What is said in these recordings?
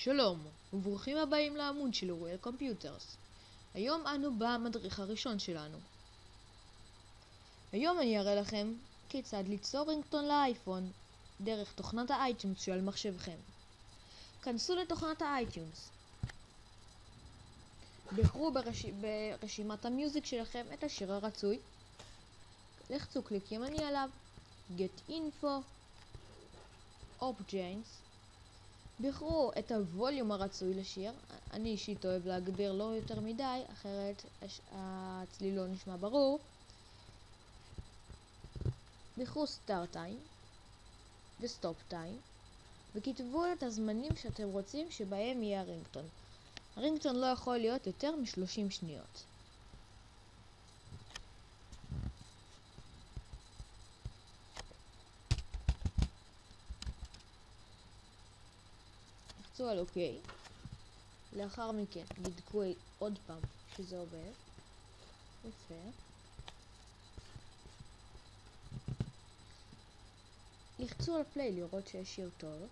שלום, וברוכים הבאים לעמוד של אוריאל קומפיוטרס. היום אנו במדריך הראשון שלנו. היום אני אראה לכם כיצד ליצור רינגטון לאייפון דרך תוכנת האייטיונס של מחשבכם. כנסו לתוכנת האייטיונס. בחרו ברשימת המיוזיק שלכם את השיר הרצוי. לחצו קליק ימני עליו, Get Info, Options. בחרו את הווליום הרצוי לשיר. אני אישית אוהב להגביר לא יותר מדי, אחרת הצליל לא נשמע ברור. בחרו Start Time ו-Stop Time וכתבו את הזמנים שאתם רוצים שבהם יהיה הרינגטון. הרינגטון לא יכול להיות יותר מ-30 שניות. לחצו על אוקיי. לאחר מכן בדקו עוד פעם שזה עובד. יפה. לחצו על פליי לראות שיש שיר טוב.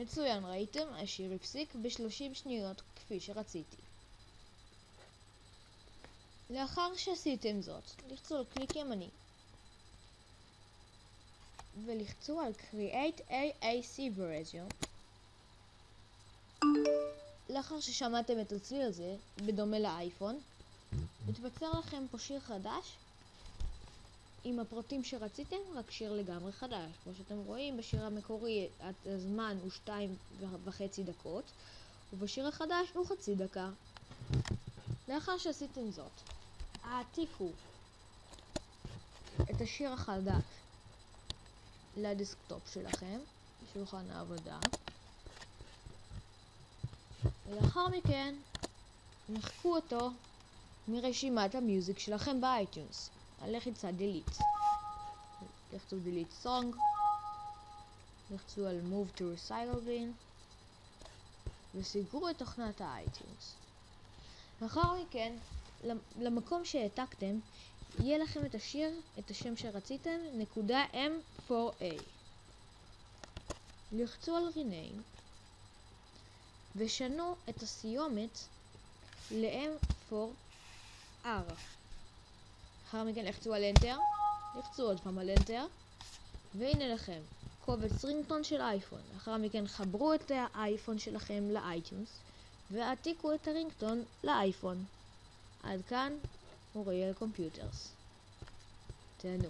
מצוין, ראיתם? השיר הפסיק ב-30 שניות כפי שרציתי. לאחר שעשיתם זאת, לחצו על קליק ימני ולחצו על Create AAC Version. לאחר ששמעתם את הצליל הזה, בדומה לאייפון, מתבצר לכם פה שיר חדש עם הפרטים שרציתם, רק שיר לגמרי חדש. כמו שאתם רואים, בשיר המקורי הזמן הוא 2.5 דקות, ובשיר החדש הוא חצי דקה. לאחר שעשיתם זאת, העתיקו את השיר החדש לדסקטופ שלכם, בשולחן העבודה, ולאחר מכן מחקו אותו מרשימת המיוזיק שלכם באייטיונס. על לחיצה Delete. לחצו Delete Song, לחצו על Move to Recycle Bin וסגרו את תוכנת האייטיונס. לאחר מכן, למקום שהעתקתם יהיה לכם את השיר, את השם שרציתם, .m4a. לחצו על Rename ושנו את הסיומת ל-m4r. לאחר מכן לחצו על Enter, לחצו עוד פעם על Enter, והנה לכם קובץ רינגטון של אייפון. לאחר מכן חברו את האייפון שלכם לאייטיונס והעתיקו את הרינגטון לאייפון. עד כאן אוריאל קומפיוטרס. תהנו.